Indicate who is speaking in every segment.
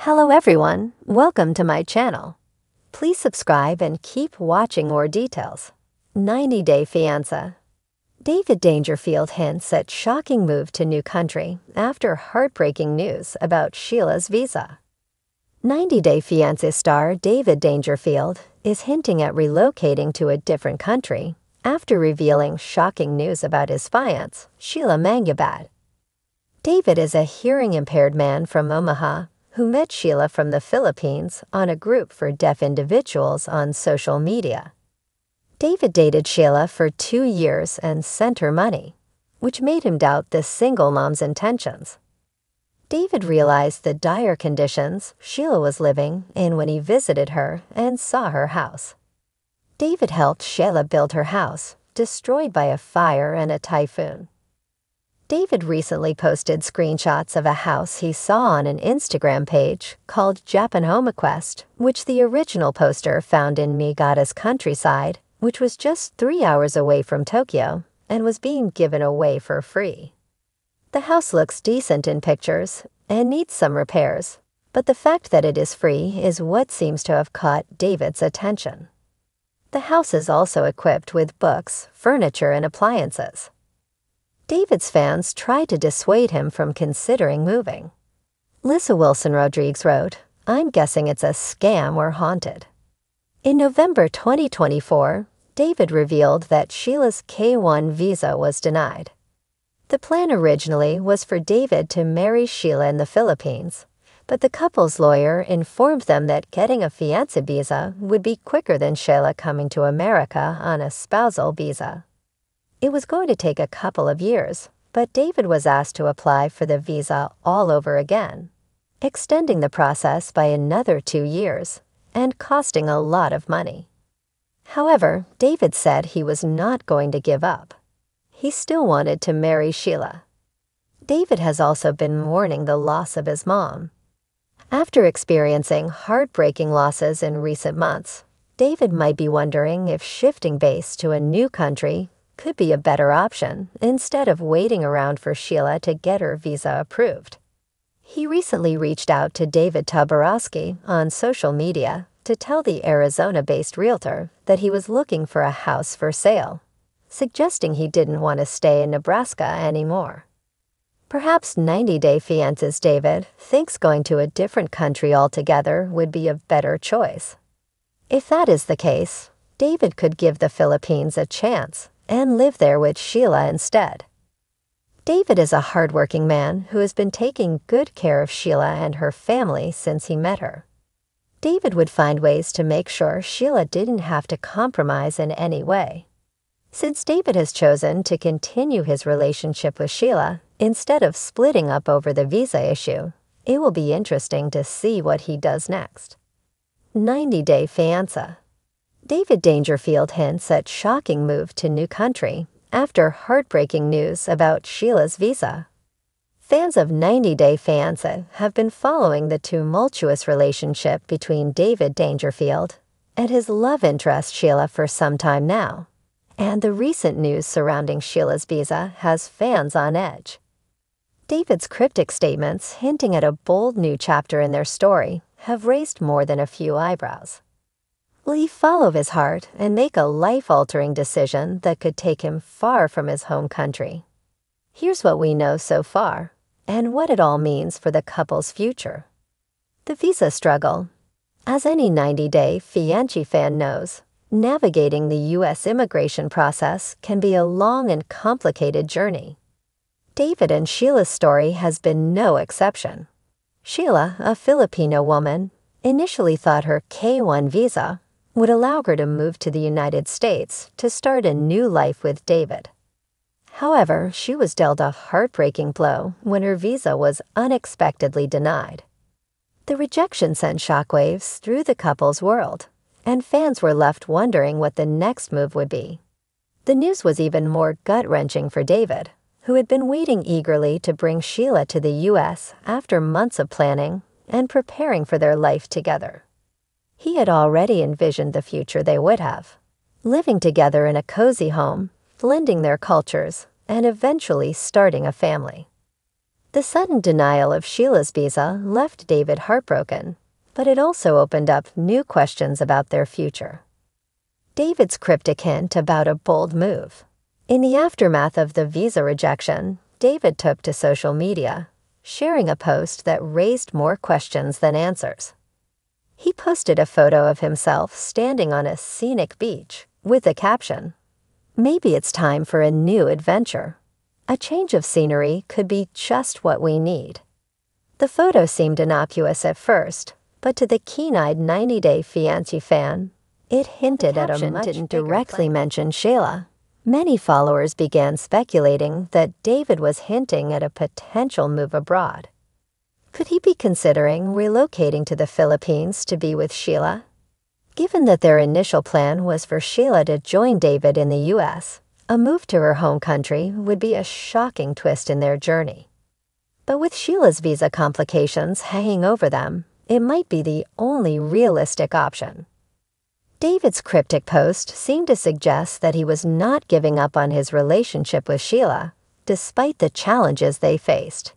Speaker 1: Hello everyone, welcome to my channel. Please subscribe and keep watching more details. 90 Day Fiancé. David Dangerfield hints at shocking move to new country after heartbreaking news about Sheila's visa. 90 Day Fiancé star David Dangerfield is hinting at relocating to a different country after revealing shocking news about his fiancée, Sheila Mangubat. David is a hearing-impaired man from Omaha who met Sheila from the Philippines on a group for deaf individuals on social media. David dated Sheila for 2 years and sent her money, which made him doubt this single mom's intentions. David realized the dire conditions Sheila was living in when he visited her and saw her house. David helped Sheila build her house, destroyed by a fire and a typhoon. David recently posted screenshots of a house he saw on an Instagram page called Japan Home Quest, which the original poster found in Niigata's countryside, which was just 3 hours away from Tokyo and was being given away for free. The house looks decent in pictures and needs some repairs, but the fact that it is free is what seems to have caught David's attention. The house is also equipped with books, furniture, and appliances. David's fans tried to dissuade him from considering moving. Lisa Wilson Rodriguez wrote, "I'm guessing it's a scam or haunted." In November 2024, David revealed that Sheila's K-1 visa was denied. The plan originally was for David to marry Sheila in the Philippines, but the couple's lawyer informed them that getting a fiancé visa would be quicker than Sheila coming to America on a spousal visa. It was going to take a couple of years, but David was asked to apply for the visa all over again, extending the process by another 2 years and costing a lot of money. However, David said he was not going to give up. He still wanted to marry Sheila. David has also been mourning the loss of his mom. After experiencing heartbreaking losses in recent months, David might be wondering if shifting base to a new country could be a better option instead of waiting around for Sheila to get her visa approved. He recently reached out to David Tabarowski on social media to tell the Arizona-based realtor that he was looking for a house for sale, suggesting he didn't want to stay in Nebraska anymore. Perhaps 90 Day Fiancé's David thinks going to a different country altogether would be a better choice. If that is the case, David could give the Philippines a chance and live there with Sheila instead. David is a hardworking man who has been taking good care of Sheila and her family since he met her. David would find ways to make sure Sheila didn't have to compromise in any way. Since David has chosen to continue his relationship with Sheila instead of splitting up over the visa issue, it will be interesting to see what he does next. 90 Day Fiancé. David Dangerfield hints at shocking move to new country after heartbreaking news about Sheila's visa. Fans of 90 Day Fiancé have been following the tumultuous relationship between David Dangerfield and his love interest Sheila for some time now, and the recent news surrounding Sheila's visa has fans on edge. David's cryptic statements hinting at a bold new chapter in their story have raised more than a few eyebrows. Will he follow his heart and make a life-altering decision that could take him far from his home country? Here's what we know so far, and what it all means for the couple's future. The visa struggle. As any 90 Day Fiancé fan knows, navigating the U.S. immigration process can be a long and complicated journey. David and Sheila's story has been no exception. Sheila, a Filipino woman, initially thought her K-1 visa would allow her to move to the United States to start a new life with David. However, she was dealt a heartbreaking blow when her visa was unexpectedly denied. The rejection sent shockwaves through the couple's world, and fans were left wondering what the next move would be. The news was even more gut-wrenching for David, who had been waiting eagerly to bring Sheila to the U.S. after months of planning and preparing for their life together. He had already envisioned the future they would have, living together in a cozy home, blending their cultures, and eventually starting a family. The sudden denial of Sheila's visa left David heartbroken, but it also opened up new questions about their future. David's cryptic hint about a bold move. In the aftermath of the visa rejection, David took to social media, sharing a post that raised more questions than answers. He posted a photo of himself standing on a scenic beach with the caption, "Maybe it's time for a new adventure. A change of scenery could be just what we need." The photo seemed innocuous at first, but to the keen-eyed 90 Day Fiancé fan, it hinted at a much didn't directly mention Sheila. Many followers began speculating that David was hinting at a potential move abroad. Could he be considering relocating to the Philippines to be with Sheila? Given that their initial plan was for Sheila to join David in the U.S., a move to her home country would be a shocking twist in their journey. But with Sheila's visa complications hanging over them, it might be the only realistic option. David's cryptic post seemed to suggest that he was not giving up on his relationship with Sheila, despite the challenges they faced.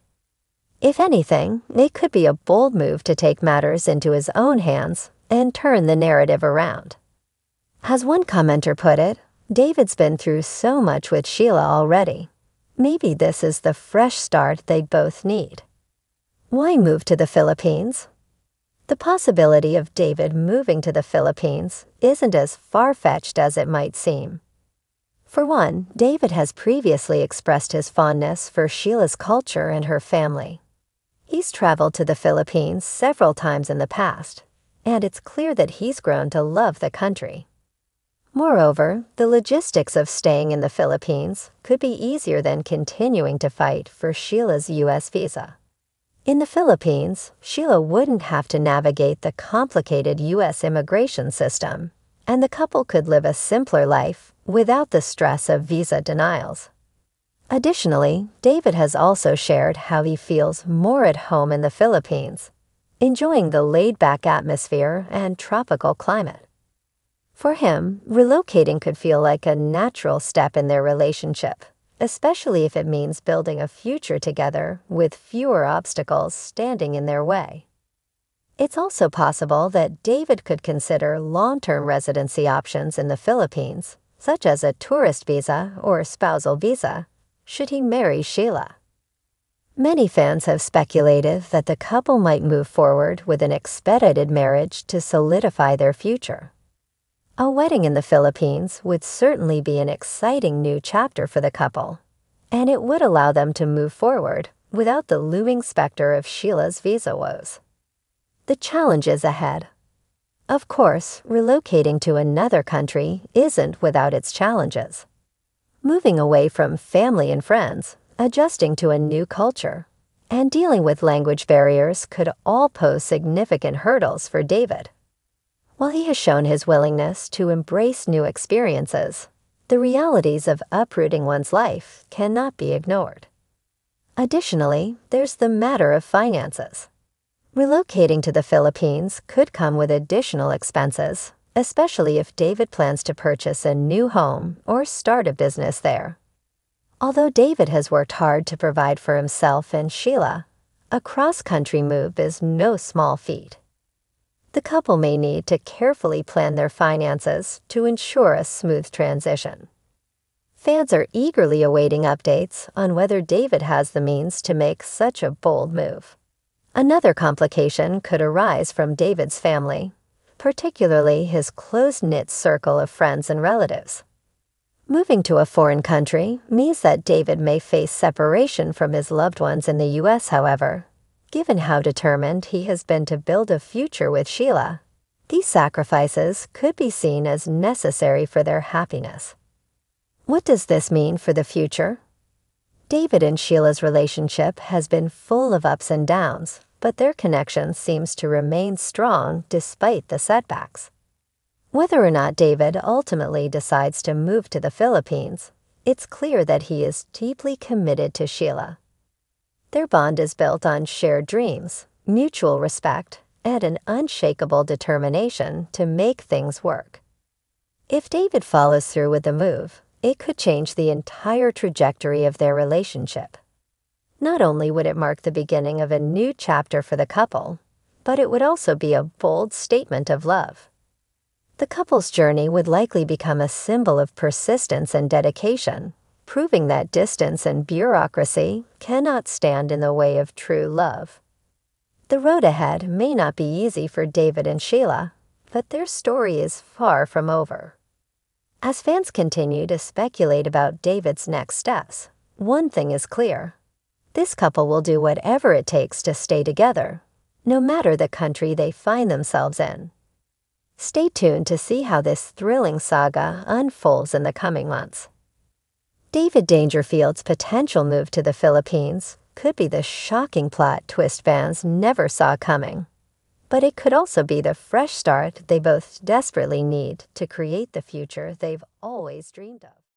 Speaker 1: If anything, it could be a bold move to take matters into his own hands and turn the narrative around. As one commenter put it, David's been through so much with Sheila already. Maybe this is the fresh start they both need. Why move to the Philippines? The possibility of David moving to the Philippines isn't as far-fetched as it might seem. For one, David has previously expressed his fondness for Sheila's culture and her family. He's traveled to the Philippines several times in the past, and it's clear that he's grown to love the country. Moreover, the logistics of staying in the Philippines could be easier than continuing to fight for Sheila's U.S. visa. In the Philippines, Sheila wouldn't have to navigate the complicated U.S. immigration system, and the couple could live a simpler life without the stress of visa denials. Additionally, David has also shared how he feels more at home in the Philippines, enjoying the laid-back atmosphere and tropical climate. For him, relocating could feel like a natural step in their relationship, especially if it means building a future together with fewer obstacles standing in their way. It's also possible that David could consider long-term residency options in the Philippines, such as a tourist visa or spousal visa, should he marry Sheila. Many fans have speculated that the couple might move forward with an expedited marriage to solidify their future. A wedding in the Philippines would certainly be an exciting new chapter for the couple, and it would allow them to move forward without the looming specter of Sheila's visa woes. The challenges ahead. Of course, relocating to another country isn't without its challenges. Moving away from family and friends, adjusting to a new culture, and dealing with language barriers could all pose significant hurdles for David. While he has shown his willingness to embrace new experiences, the realities of uprooting one's life cannot be ignored. Additionally, there's the matter of finances. Relocating to the Philippines could come with additional expenses, especially if David plans to purchase a new home or start a business there. Although David has worked hard to provide for himself and Sheila, a cross-country move is no small feat. The couple may need to carefully plan their finances to ensure a smooth transition. Fans are eagerly awaiting updates on whether David has the means to make such a bold move. Another complication could arise from David's family, particularly his close-knit circle of friends and relatives. Moving to a foreign country means that David may face separation from his loved ones in the U.S., however. Given how determined he has been to build a future with Sheila, these sacrifices could be seen as necessary for their happiness. What does this mean for the future? David and Sheila's relationship has been full of ups and downs, but their connection seems to remain strong despite the setbacks. Whether or not David ultimately decides to move to the Philippines, it's clear that he is deeply committed to Sheila. Their bond is built on shared dreams, mutual respect, and an unshakable determination to make things work. If David follows through with the move, it could change the entire trajectory of their relationship. Not only would it mark the beginning of a new chapter for the couple, but it would also be a bold statement of love. The couple's journey would likely become a symbol of persistence and dedication, proving that distance and bureaucracy cannot stand in the way of true love. The road ahead may not be easy for David and Sheila, but their story is far from over. As fans continue to speculate about David's next steps, one thing is clear. This couple will do whatever it takes to stay together, no matter the country they find themselves in. Stay tuned to see how this thrilling saga unfolds in the coming months. David Dangerfield's potential move to the Philippines could be the shocking plot twist fans never saw coming. But it could also be the fresh start they both desperately need to create the future they've always dreamed of.